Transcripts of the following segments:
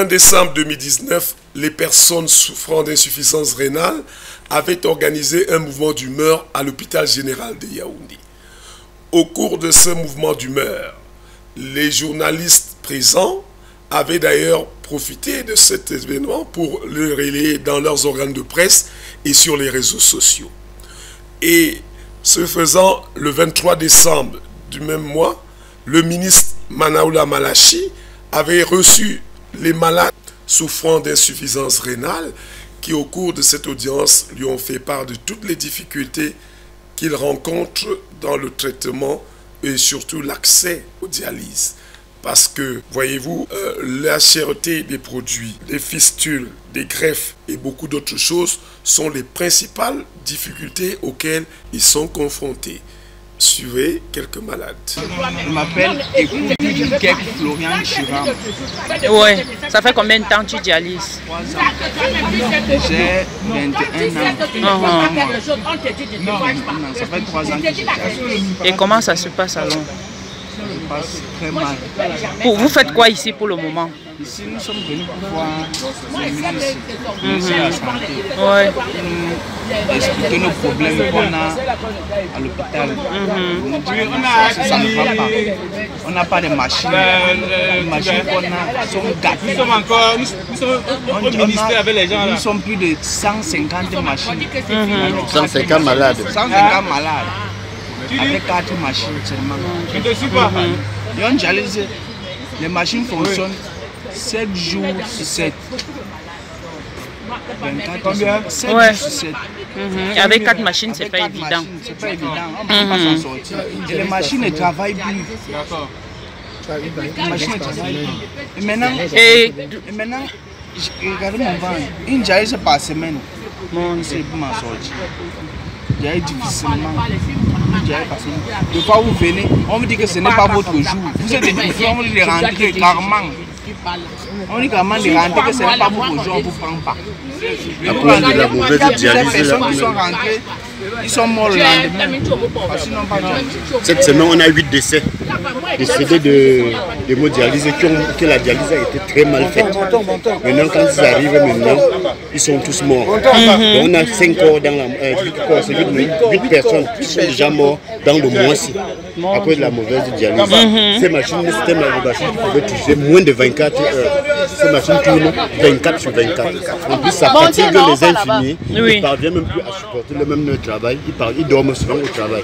20 décembre 2019, les personnes souffrant d'insuffisance rénale avaient organisé un mouvement d'humeur à l'hôpital général de Yaoundé. Au cours de ce mouvement d'humeur, les journalistes présents avaient d'ailleurs profité de cet événement pour le relayer dans leurs organes de presse et sur les réseaux sociaux. Et ce faisant, le 23 décembre du même mois, le ministre Manaoula Malachi avait reçu les malades souffrant d'insuffisance rénale qui, au cours de cette audience, lui ont fait part de toutes les difficultés qu'ils rencontrent dans le traitement et surtout l'accès aux dialyses. Parce que, voyez-vous, la cherté des produits, des fistules, des greffes et beaucoup d'autres choses sont les principales difficultés auxquelles ils sont confrontés. Suivez quelques malades. Je m'appelle Florian Chiram. Ouais, ça fait combien de temps tu dialyses? 3 ans. J'ai 21 ans. Non, ça fait 3 ans que je dialyse. Et comment ça se passe alors? Ça se passe très mal. Vous faites quoi ici pour le moment? Ici, nous sommes venus pour voir le ministre de la Santé. Ouais. Expliquer nos problèmes qu'on a à l'hôpital. Ça ne va pas. On n'a pas de machines. Les machines qu'on a sont gâtées. Nous sommes encore au ministère avec les gens là. Nous sommes plus de 150 machines. 150 malades. 150 malades. Avec 4 machines seulement. Je ne te suis pas. Et on dialyse. Les machines fonctionnent 7 jours sur 7. 24 jours, 7 jours sur 7. Avec 4 machines, c'est pas évident. C'est pas évident, on ne peut pas s'en sortir. Et les machines ne travaillent plus. D'accord. Les machines ne travaillent plus. Et maintenant, regardez mon ventre. Une dialyse par semaine. C'est pour m'en sortir. Dialyse difficilement. Des fois vous venez, on vous dit que ce n'est pas votre jour. Vous êtes difficile, on vous dit de rentrer carrément. On dit carrément de rentrer que ce n'est pas votre jour, on ne vous prend pas. À cause de la mauvaise dialyse. Les personnes qui sont rentrées, ils sont morts le lendemain. Parce qu'ils n'ont pas dialysé. Cette semaine, on a 8 décès. Décédés de dialyse que la dialyse a été très mal faite. Maintenant, quand ils arrivent, ils sont tous morts. Donc, on a 5 corps dans la 8 personnes qui sont déjà morts dans le mois-ci à cause de la mauvaise dialyse. Ces machines, c'était des machines qui pouvaient toucher moins de 24 heures. Ces machines tournent 24 sur 24. En plus, ça fatigue les infirmiers. Ils ne parviennent même plus à supporter le même travail. Ils dorment souvent au travail.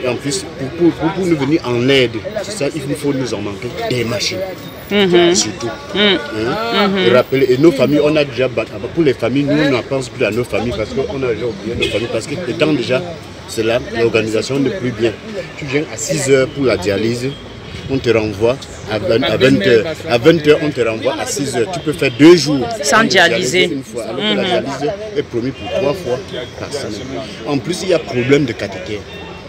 Et en plus, pour nous venir en aide, c'est ça, il faut nous en manquer des machines. Surtout. Rappelez, et nos familles, on a déjà battu. Pour les familles, nous ne pensons plus à nos familles parce qu'on a déjà oublié nos familles. Parce que étant déjà, c'est là, l'organisation n'est plus bien. Tu viens à 6 heures pour la dialyse, on te renvoie à 20 heures. À 20 heures, on te renvoie à 6 heures. Tu peux faire 2 jours sans dialyser. Une fois, alors que la dialyse est promise pour 3 fois par semaine. En plus, il y a problème de cathéter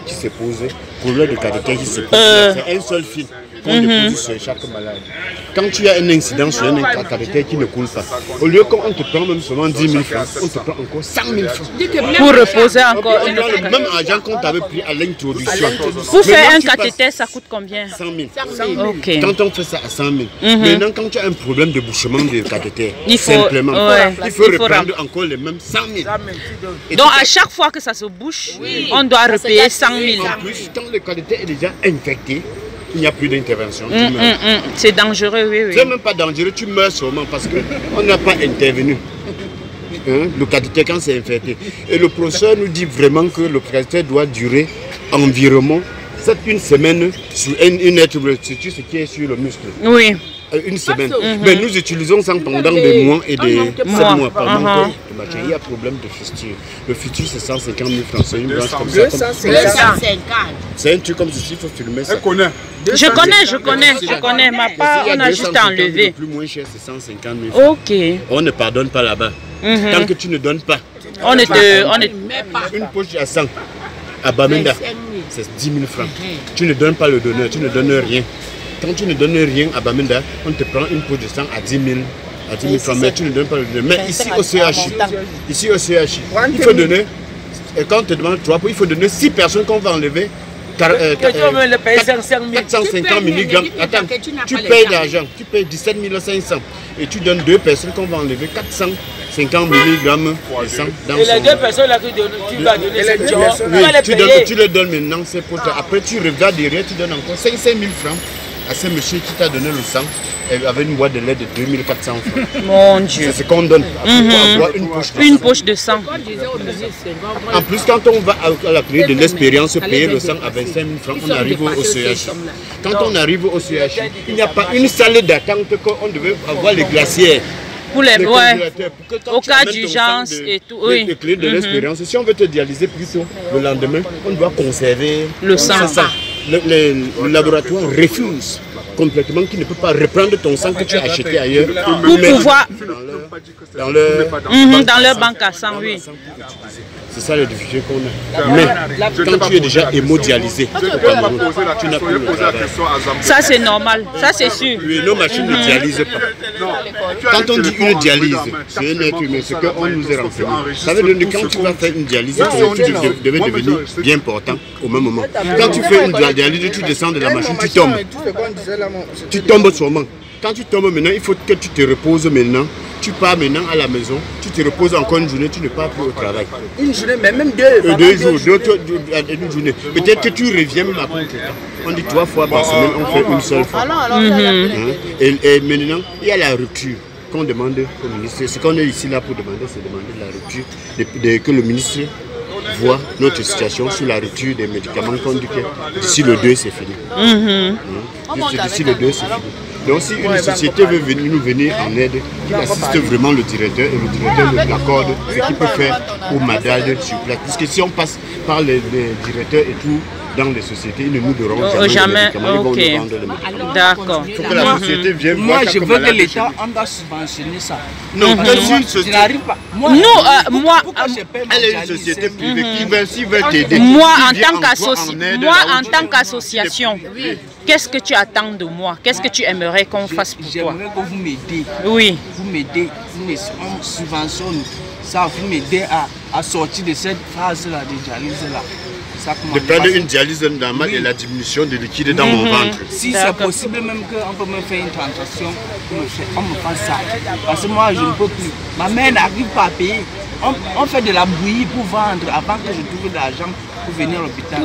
qui se pose. Problème de cathéter qui se pose. C'est un seul fil qu'on dépose sur chaque malade. Quand tu as un incident sur un cathéter qui ne coule pas, au lieu qu'on te prend même seulement 10 000 francs, on te prend encore 100 000 francs. Pour reposer encore une autre cathéter. Même argent qu'on t'avait pris à l'introduction. Pour faire un cathéter, ça coûte combien? 100 000. Okay. Quand on fait ça à 100 000. Maintenant, quand tu as un problème de bouchement de cathéter, il faut reprendre encore les mêmes 100 000. Donc, à chaque fois que ça se bouche, on doit repayer 100 000. En plus, quand le cathéter est déjà infecté, il n'y a plus d'intervention. C'est dangereux, oui. C'est même pas dangereux, tu meurs seulement parce qu'on n'a pas intervenu. Le cathéter quand c'est infecté. Et le professeur nous dit vraiment que le cathéter doit durer environ une semaine sur une structure, ce qui est sur le muscle. Oui. Une semaine. Mais nous utilisons ça pendant des mois et des 7 mois. Pendant que il y a problème de fistule. Le fistule, c'est 150 000 francs. C'est une branche comme ça. 250. C'est un truc comme ceci, il faut filmer ça. Je connais. Ma part, on a juste enlevé. Le plus moins cher, c'est 150 000 francs. Ok. On ne pardonne pas là-bas. Tant que tu ne donnes pas. Une poche à 100 à Bamenda, c'est 10 000 francs. Tu ne donnes pas le donneur, tu ne donnes rien. Quand tu ne donnes rien à Bamenda, on te prend une poche de sang à 10 000 francs, mais tu ne donnes pas le donneur. Mais ici au CHI, il faut donner, et quand on te demande 3 pots, il faut donner 6 personnes qu'on va enlever 450 mg. Attends, tu payes l'argent, tu payes 17 500 et tu donnes 2 personnes qu'on va enlever 450 mg de sang dans et les 2 personnes là que tu vas donner cette job, tu le donnes maintenant, c'est pour toi. Après tu regardes derrière, tu donnes encore 5 000 francs à ce monsieur qui t'a donné le sang. Avec une boîte de lait de 2400 francs. Mon Dieu. C'est ce qu'on donne pour avoir une poche de sang. En plus, quand on va à la clinique de l'expérience payer le sang à 25 000 francs, on arrive au CH. Quand on arrive au CH, il n'y a pas une salle d'attente qu'on devait avoir les glacières. Pour les au cas d'urgence et tout. Oui. Les clés de l'expérience. Si on veut te dialyser plus tôt le lendemain, on doit conserver le sang. Le laboratoire refuse complètement qu'il ne peut pas reprendre ton sang que tu as acheté ailleurs pour pouvoir dans leur banque à sang, oui. C'est ça le difficulté qu'on a. Mais quand tu es déjà hémodialysé, tu n'as plus le travail. Ça c'est normal, ça c'est sûr. Oui, nos machines ne dialysent pas. Quand on dit une dialyse, c'est un être humain, c'est qu'on nous est renseigné. Ça veut dire que quand tu vas faire une dialyse, tu devais devenir bien portant au même moment. Quand tu fais une dialyse, tu descends de la machine, tu tombes. Tu tombes sûrement. Quand tu tombes maintenant, il faut que tu te reposes maintenant. Tu pars maintenant à la maison, tu te reposes encore une journée, tu ne pars plus au travail. Une journée, mais même deux. 2 jours, une journée. Peut-être que tu reviens même à contre temps. On dit 3 fois par semaine, on fait une seule fois. Et maintenant, il y a la rupture qu'on demande au ministre. Ce qu'on est ici là pour demander, c'est demander la rupture, que le ministre voit notre situation sur la rupture des médicaments qu'on dit que d'ici le 2 c'est fini. D'ici le 2 c'est fini. Donc si une société veut nous venir en aide, qu'il assiste vraiment le directeur et le directeur l'accorde ce qu'il peut faire pour Madad sur place. Parce que si on passe par les directeurs et tout dans les sociétés, ils ne nous donneront jamais les médicaments, ils vont nous vendre les médicaments. D'accord. Il faut que la société vienne moi, voir. Je veux que l'État doit subventionner ça. Non, je n'arrive pas. Moi, elle est une société privée qui veut t'aider. Moi, en tant qu'association, qu'est-ce que tu attends de moi? Qu'est-ce que tu aimerais qu'on fasse pour toi? J'aimerais que vous m'aidez. Oui. Vous m'aidez, on subventionne ça, vous m'aidez à sortir de cette phase-là de dialyse-là. De prendre une dialyse normale et la diminution de liquide dans mon ventre. Si c'est possible, même qu'on peut me faire une transaction, on me fasse ça. Parce que moi, je ne peux plus. Ma mère n'arrive pas à payer. On fait de la bouillie pour vendre avant que je trouve de l'argent pour venir à l'hôpital.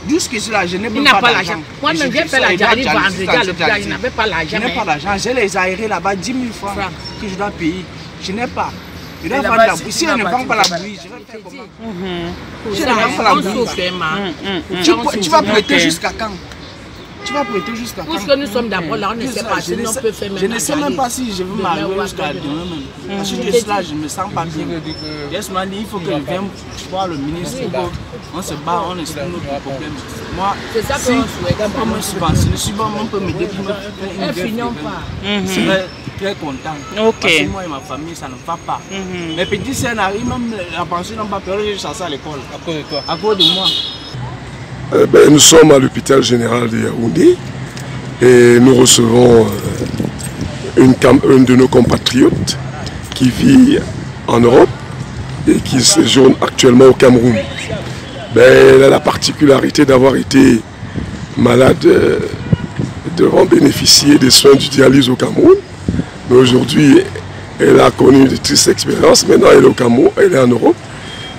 Jusque là, je n'ai pas l'argent. Moi-même, j'ai fait la dialyse vendredi à l'hôpital, je n'avais pas l'argent. Je n'ai pas l'argent. J'ai les aérés là-bas, 10 000 francs que je dois payer. Je n'ai pas. Je dois vendre la bouillie. Si on ne vend pas la bouillie, je vais faire comment? Je ne vends pas la bouillie. Tu vas prêter jusqu'à quand? Tu vas prêter jusqu'à quand? Puisque nous sommes d'abord là, on ne sait pas si on peut faire même. Je ne sais même pas si je veux m'arriver jusqu'à demain même. Parce que cela, je ne me sens pas bien. Laisse-moi dire, il faut que je vienne voir le ministre. On se bat, on explique notre problème. Moi, si on peut me subventionner, si on peut m'aider pour me faire une gueule, je serais très content. Parce que moi et ma famille, ça ne va pas. Mes petits sœurs n'arrivent même, la pension n'ont pas peur, je chasse à l'école. À cause de toi? À cause de moi. Nous sommes à l'hôpital général de Yaoundé et nous recevons une de nos compatriotes qui vit en Europe et qui séjourne actuellement au Cameroun. Elle a la particularité d'avoir été malade devant bénéficier des soins du dialyse au Cameroun. Mais aujourd'hui, elle a connu de tristes expériences. Maintenant, elle est au Cameroun, elle est en Europe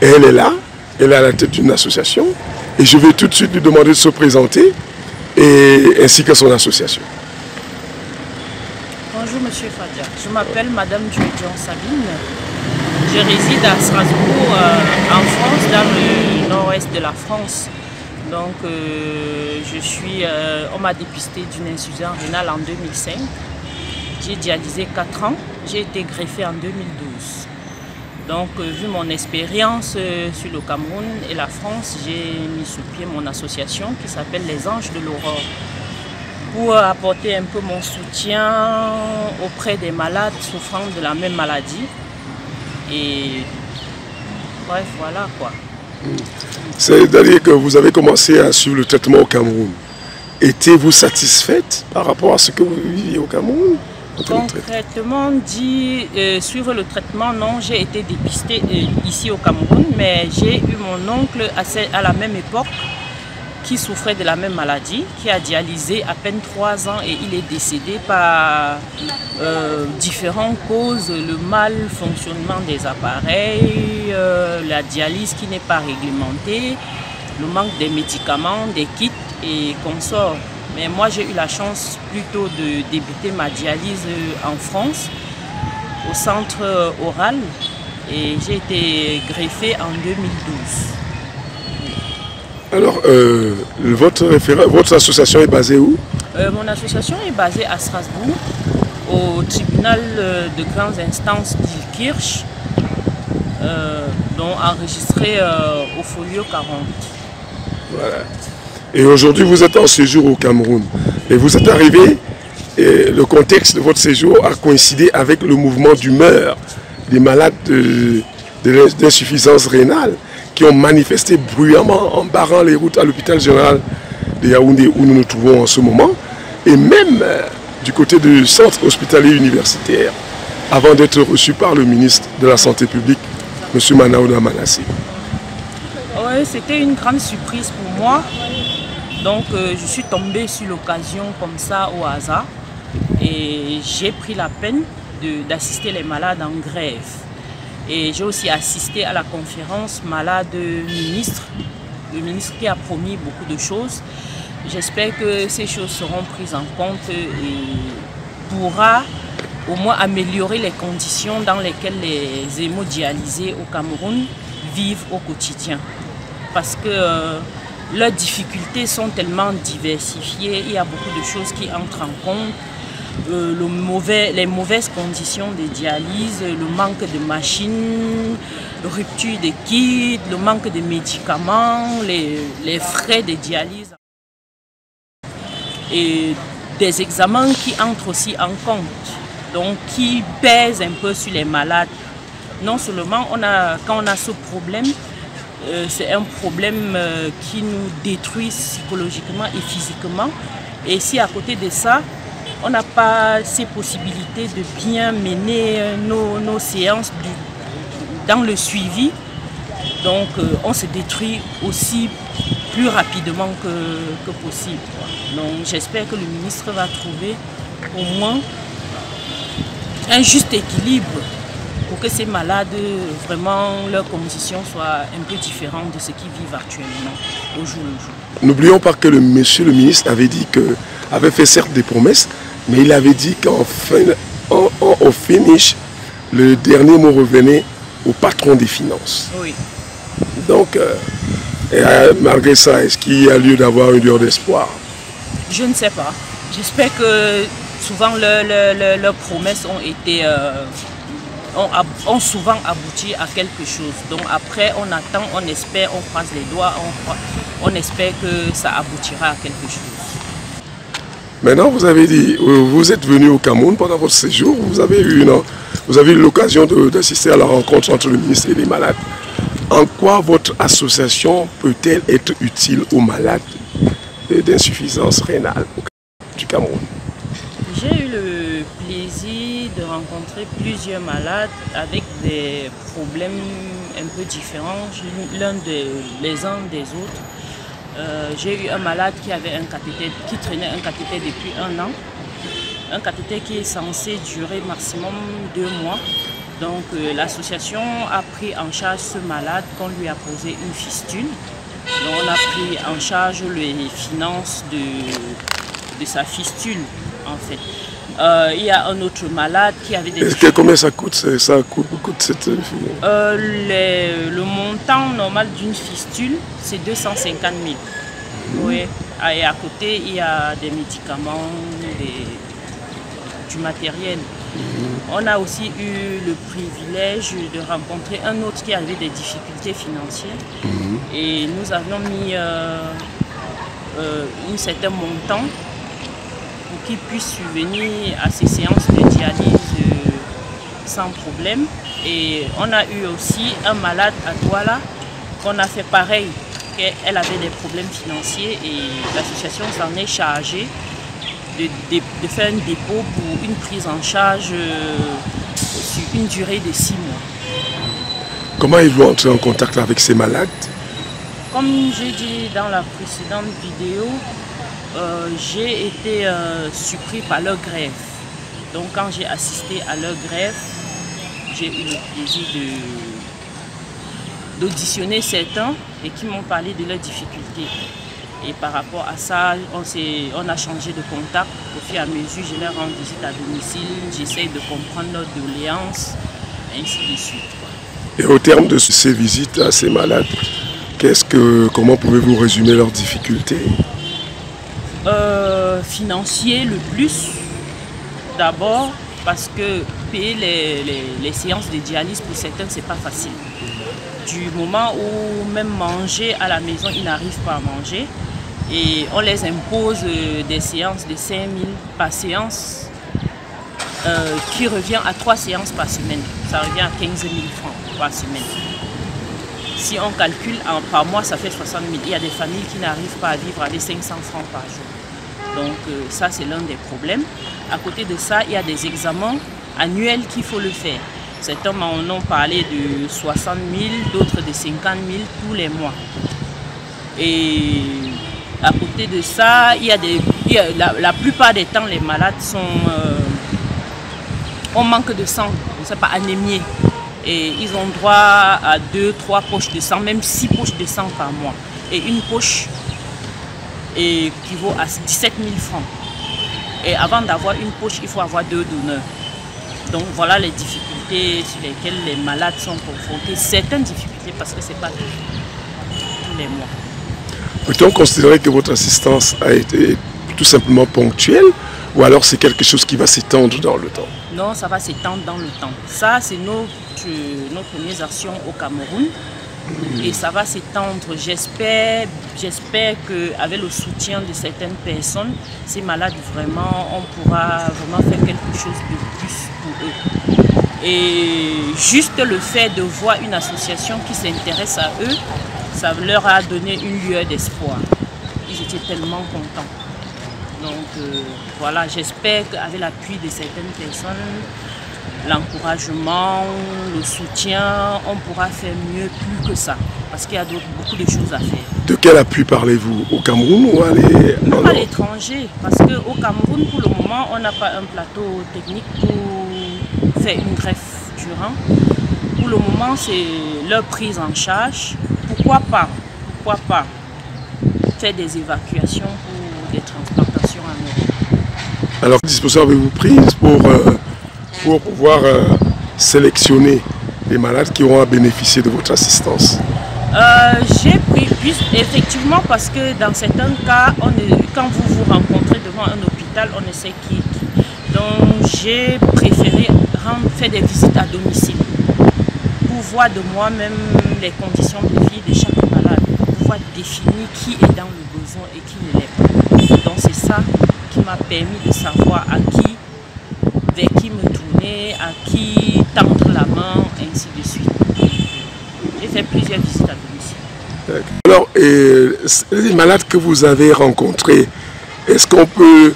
et elle est là. Elle est à la tête d'une association. Et je vais tout de suite lui demander de se présenter, ainsi que son association. Bonjour Monsieur Fadia, je m'appelle Madame Djouidjon Sabine. Je réside à Strasbourg, en France, dans le nord-ouest de la France. Donc, on m'a dépisté d'une insuffisance rénale en 2005. J'ai dialysé 4 ans, j'ai été greffée en 2012. Donc, vu mon expérience sur le Cameroun et la France, j'ai mis sur pied mon association qui s'appelle Les Anges de l'Aurore pour apporter un peu mon soutien auprès des malades souffrant de la même maladie. Et bref, voilà quoi. C'est-à-dire que vous avez commencé à suivre le traitement au Cameroun. Étiez-vous satisfaite par rapport à ce que vous viviez au Cameroun? Concrètement dit, suivre le traitement, non, j'ai été dépistée ici au Cameroun, mais j'ai eu mon oncle à la même époque qui souffrait de la même maladie, qui a dialysé à peine 3 ans et il est décédé par différentes causes, le mal fonctionnement des appareils, la dialyse qui n'est pas réglementée, le manque des médicaments, des kits et consorts. Mais moi j'ai eu la chance plutôt de débuter ma dialyse en France, au centre oral, et j'ai été greffée en 2012. Alors, votre association est basée où? Mon association est basée à Strasbourg, au tribunal de grandes instances d'Ilkirch, dont enregistré au folio 40. Voilà. Et aujourd'hui, vous êtes en séjour au Cameroun. Et vous êtes arrivé, et le contexte de votre séjour a coïncidé avec le mouvement d'humeur des malades d'insuffisance rénale qui ont manifesté bruyamment en barrant les routes à l'hôpital général de Yaoundé où nous nous trouvons en ce moment, et même du côté du centre hospitalier universitaire, avant d'être reçu par le ministre de la Santé publique, M. Manaouda Manassé. Oui, c'était une grande surprise pour moi. Donc je suis tombée sur l'occasion comme ça au hasard et j'ai pris la peine d'assister les malades en grève. Et j'ai aussi assisté à la conférence malade-ministre, le ministre qui a promis beaucoup de choses. J'espère que ces choses seront prises en compte et pourra au moins améliorer les conditions dans lesquelles les hémodialysés au Cameroun vivent au quotidien. Parce que leurs difficultés sont tellement diversifiées, il y a beaucoup de choses qui entrent en compte. Les mauvaises conditions de dialyse, le manque de machines, la rupture des kits, le manque de médicaments, les frais de dialyse et des examens qui entrent aussi en compte, donc qui pèsent un peu sur les malades. Non seulement quand on a ce problème, c'est un problème qui nous détruit psychologiquement et physiquement, et si à côté de ça, on n'a pas ces possibilités de bien mener nos séances dans le suivi. Donc on se détruit aussi plus rapidement que possible. Donc j'espère que le ministre va trouver au moins un juste équilibre pour que ces malades, vraiment, leurs conditions soient un peu différentes de ce qu'ils vivent actuellement, au jour le jour. N'oublions pas que monsieur le ministre avait dit avait fait certes des promesses, mais il avait dit qu'au finish, le dernier mot revenait au patron des finances. Oui. Donc, malgré ça, est-ce qu'il y a lieu d'avoir une lueur d'espoir? Je ne sais pas. J'espère que souvent leurs promesses ont souvent abouti à quelque chose. Donc après, on attend, on espère, on croise les doigts, on espère que ça aboutira à quelque chose. Maintenant, vous avez dit, vous êtes venu au Cameroun pendant votre séjour, vous avez eu l'occasion d'assister à la rencontre entre le ministre et les malades. En quoi votre association peut-elle être utile aux malades d'insuffisance rénale du Cameroun? J'ai eu le plaisir de rencontrer plusieurs malades avec des problèmes un peu différents les uns des autres. J'ai eu un malade qui avait un cathéter, qui traînait un cathéter depuis 1 an. Un cathéter qui est censé durer maximum 2 mois. Donc l'association a pris en charge ce malade qu'on lui a posé une fistule. Donc on a pris en charge les finances de sa fistule en fait. Il y a un autre malade qui avait des... Combien ça coûte cette fistule? Le montant normal d'une fistule, c'est 250 000. Oui. Et à côté, il y a des médicaments, du matériel. On a aussi eu le privilège de rencontrer un autre qui avait des difficultés financières. Et nous avions mis un certain montant pour qu'il puisse subvenir à ces séances de dialyse sans problème. Et on a eu aussi un malade à Douala qu'on a fait pareil, qu'elle avait des problèmes financiers et l'association s'en est chargée de faire un dépôt pour une prise en charge sur une durée de 6 mois. Comment ils vont entrer en contact avec ces malades? Comme j'ai dit dans la précédente vidéo, j'ai été surpris par leur grève. Donc quand j'ai assisté à leur grève, j'ai eu le plaisir d'auditionner certains et qui m'ont parlé de leurs difficultés. Et par rapport à ça, on a changé de contact. Au fur et à mesure, je leur rends visite à domicile, j'essaye de comprendre leurs doléances, ainsi de suite. Et au terme de ces visites à ces malades, comment pouvez-vous résumer leurs difficultés? Financier le plus, d'abord, parce que payer les séances de dialyse pour certains, c'est pas facile. Du moment où même manger à la maison, ils n'arrivent pas à manger. Et on les impose des séances de 5 000 par séance, qui revient à 3 séances par semaine. Ça revient à 15 000 francs par semaine. Si on calcule par mois, ça fait 60 000. Il y a des familles qui n'arrivent pas à vivre avec 500 francs par jour. Donc ça, c'est l'un des problèmes. À côté de ça, il y a des examens annuels qu'il faut le faire. Certains m'en ont parlé de 60 000, d'autres de 50 000 tous les mois. Et à côté de ça, la plupart des temps, les malades on manque de sang, on ne sait pas, anémiés. Et ils ont droit à 2-3 poches de sang, même 6 poches de sang par mois. Et une poche équivaut à 17 000 francs. Et avant d'avoir une poche, il faut avoir 2 donneurs. Donc voilà les difficultés sur lesquelles les malades sont confrontés. Certaines difficultés parce que ce n'est pas tous les mois. Peut-on considérer que votre assistance a été tout simplement ponctuelle ou alors c'est quelque chose qui va s'étendre dans le temps? Non, ça va s'étendre dans le temps. Ça, c'est nos premières actions au Cameroun. Et ça va s'étendre. J'espère qu'avec le soutien de certaines personnes, ces malades, vraiment, on pourra vraiment faire quelque chose de plus pour eux. Et juste le fait de voir une association qui s'intéresse à eux, ça leur a donné une lueur d'espoir. Ils étaient tellement contents. Donc voilà, j'espère qu'avec l'appui de certaines personnes, l'encouragement, le soutien, on pourra faire mieux, plus que ça. Parce qu'il y a beaucoup de choses à faire. De quel appui parlez-vous? Au Cameroun ou à l'étranger? Parce qu'au Cameroun, pour le moment, on n'a pas un plateau technique pour faire une greffe du rein. Pour le moment, c'est leur prise en charge. Pourquoi pas faire des évacuations pour des transplantations en Europe? Alors, quelle disposition avez-vous prise pour pouvoir sélectionner les malades qui auront à bénéficier de votre assistance? J'ai pris plus, effectivement, parce que dans certains cas, quand vous vous rencontrez devant un hôpital, on ne sait qui. Donc j'ai préféré faire des visites à domicile pour voir de moi-même les conditions de vie de chaque malade, pour pouvoir définir qui est dans le besoin et qui ne l'est pas. Donc c'est ça qui m'a permis de savoir vers qui me tourner, à qui tendre la main, ainsi de suite. J'ai fait plusieurs visites à domicile. Alors, les malades que vous avez rencontrés, est-ce qu'on peut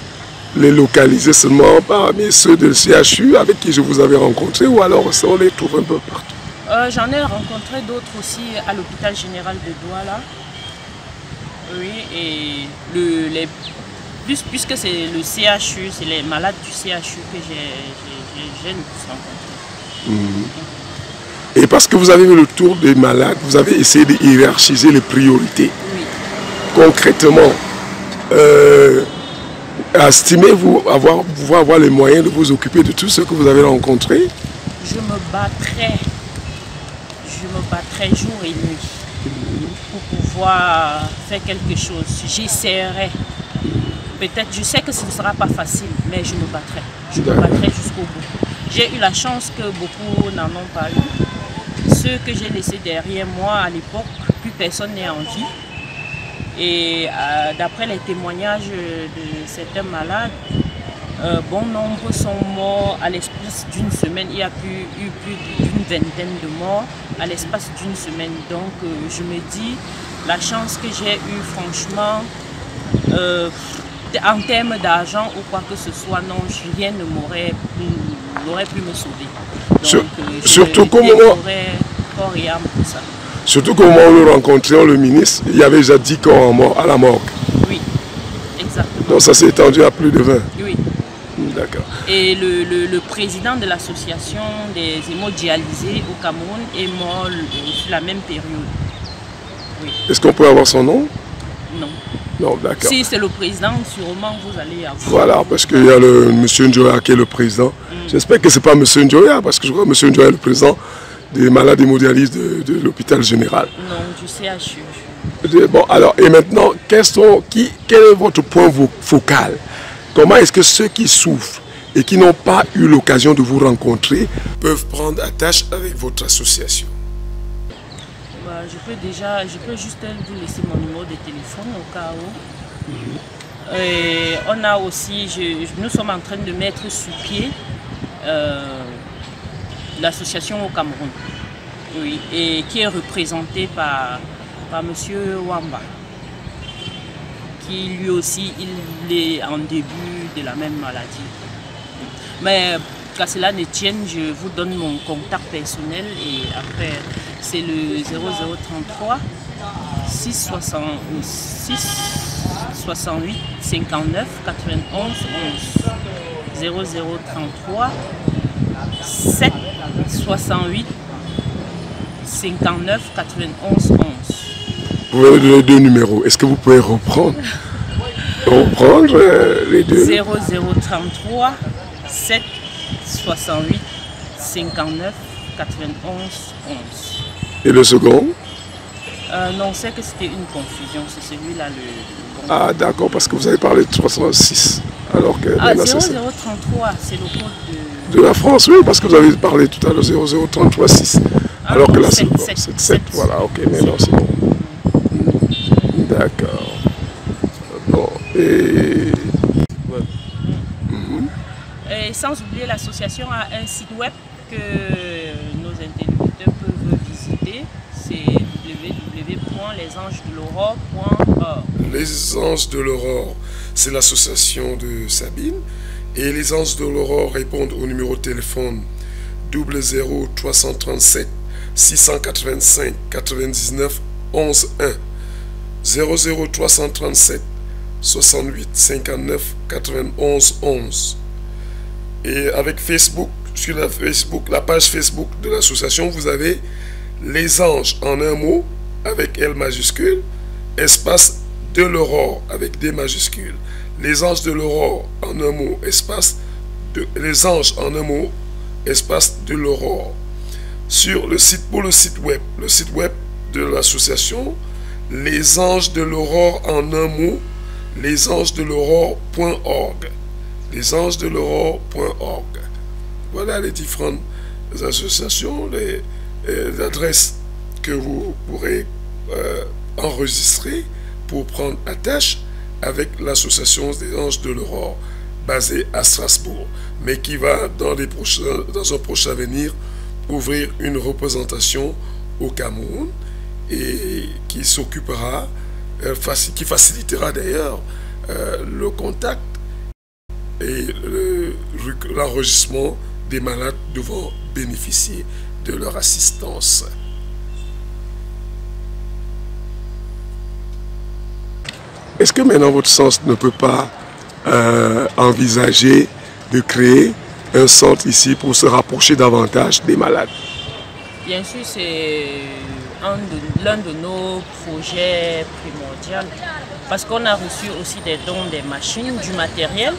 les localiser seulement parmi ceux de CHU avec qui je vous avais rencontré ou alors on les trouve un peu partout? J'en ai rencontré d'autres aussi à l'hôpital général de Douala. Oui, et puisque c'est le CHU, c'est les malades du CHU que j'ai le plus rencontré. Et parce que vous avez vu le tour des malades, vous avez essayé de hiérarchiser les priorités. Oui. Concrètement, estimez-vous pouvoir avoir les moyens de vous occuper de tout ce que vous avez rencontré? Je me battrai jour et nuit pour pouvoir faire quelque chose. J'essaierai. Peut-être, je sais que ce ne sera pas facile, mais je me battrai. Je me battrai jusqu'au bout. J'ai eu la chance que beaucoup n'en ont pas eu. Ceux que j'ai laissés derrière moi à l'époque, plus personne n'est en vie. Et d'après les témoignages de certains malades, bon nombre sont morts à l'espace d'une semaine. Il y a eu plus d'une vingtaine de morts à l'espace d'une semaine. Donc je me dis, la chance que j'ai eue, franchement, en termes d'argent ou quoi que ce soit, non, rien n'aurait pu me sauver. Donc, surtout comme corps et âme pour ça. Surtout qu'au moment où nous rencontrions le ministre, il y avait déjà 10 corps à la morgue. Oui, exactement. Donc ça s'est étendu à plus de 20. Oui. D'accord. Et le président de l'association des hémodialysés au Cameroun est mort sur la même période. Oui. Est-ce qu'on peut avoir son nom? Non. Non, d'accord. Si c'est le président, sûrement vous allez avoir. Voilà, parce qu'il y a le monsieur Njoya qui est le président. J'espère que ce n'est pas monsieur Njoya, parce que je crois que monsieur Njoya est le président des malades hémodialysés de l'hôpital général. Non, du CHU. Bon, alors, et maintenant, quel est votre point focal? Comment est-ce que ceux qui souffrent et qui n'ont pas eu l'occasion de vous rencontrer peuvent prendre attache avec votre association? Bah, je peux juste vous laisser mon numéro de téléphone au cas où. Et on a aussi, nous sommes en train de mettre sur pied l'association au Cameroun, oui, et qui est représentée par M. Wamba, qui lui aussi il est en début de la même maladie. Mais qu'à cela ne tienne, je vous donne mon contact personnel et après c'est le 0033 668 59 91 11 0033 7 68 59 91 11. Vous pouvez me donner deux numéros. Est-ce que vous pouvez reprendre les deux? 0033 7 68 59 91 11. Et le second? Non, c'est que c'était une confusion, c'est celui-là le bon. Ah d'accord, parce que vous avez parlé de 306. Alors que 0033, c'est le code de la France, oui, parce que vous avez parlé tout à l'heure 0033 6. Alors que là c'est 7. Voilà, ok, mais non, c'est bon. D'accord. Bon, et sans oublier, l'association a un site web que nos interlocuteurs peuvent visiter. C'est www.lesangesdel'aurore.org. Les Anges de l'Aurore, c'est l'association de Sabine. Et les Anges de l'Aurore répondent au numéro de téléphone 00 337 685 99 11 1. 00 337 68 59 91 11. Et avec Facebook, sur la page Facebook de l'association, vous avez les Anges en un mot avec L majuscule, espace de l'Aurore avec D majuscule. Les Anges de l'Aurore en un mot, espace de les Anges en un mot, espace de l'Aurore. Sur le site, pour le site web de l'association, les Anges de l'Aurore en un mot, lesangesdel'aurore.org. lesangesdel'aurore.org. Voilà les différentes associations, les adresses que vous pourrez enregistrer pour prendre attache avec l'association des Anges de l'Aurore basée à Strasbourg, mais qui va dans un prochain avenir ouvrir une représentation au Cameroun et qui s'occupera, qui facilitera d'ailleurs le contact et l'enregistrement des malades devant bénéficier de leur assistance. Est-ce que maintenant votre centre ne peut pas envisager de créer un centre ici pour se rapprocher davantage des malades? Bien sûr, c'est l'un de nos projets primordiaux parce qu'on a reçu aussi des dons des machines, du matériel,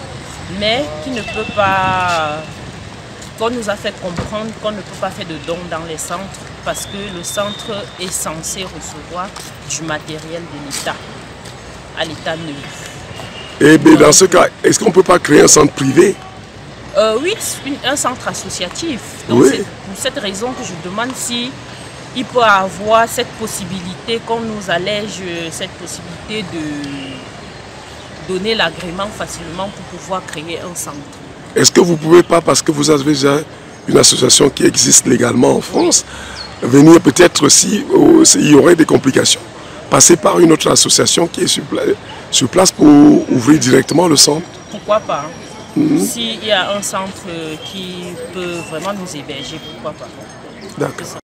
mais qui ne peut pas, qu'on nous a fait comprendre qu'on ne peut pas faire de dons dans les centres parce que le centre est censé recevoir du matériel de l'État, à l'État neuf. Et bien dans ce cas, est-ce qu'on ne peut pas créer un centre privé? Oui, un centre associatif. Donc oui. C'est pour cette raison que je demande si il peut avoir cette possibilité, qu'on nous allège cette possibilité de donner l'agrément facilement pour pouvoir créer un centre. Est-ce que vous ne pouvez pas, parce que vous avez déjà une association qui existe légalement en France, venir peut-être si il y aurait des complications, passer par une autre association qui est sur place pour ouvrir directement le centre? Pourquoi pas? S'il y a un centre qui peut vraiment nous héberger, pourquoi pas? D'accord.